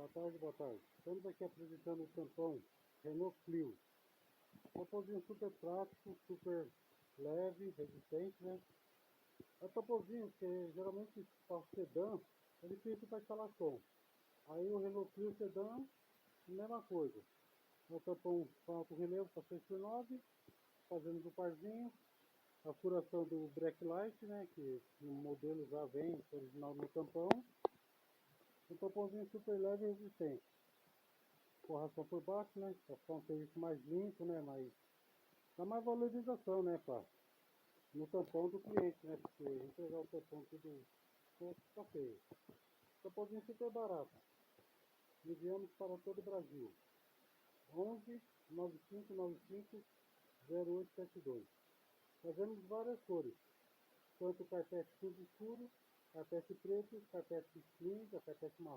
Boa tarde, boa tarde. Estamos aqui apresentando o tampão Renault Clio. Tampozinho super prático, super leve, resistente, né? É tampozinho que geralmente para o sedã é difícil para instalar som. Aí o Renault Clio sedã, mesma coisa. É o tampão com alto relevo para 6x9, fazendo do parzinho. A furação do backlight, né? Que no modelo já vem original no tampão. Um tampãozinho super leve e resistente. Forração por baixo, né? Para ficar um serviço mais limpo, né? Mas dá mais valorização, né, pá? No tampão do cliente, né? Porque entregar o tampão tudo fica feio. Tampãozinho super barato. Enviamos para todo o Brasil. 11 9595 0872. Fazemos várias cores. Tanto carpete cinza escuro, carpete preto, carpete cinza, carpete marrom.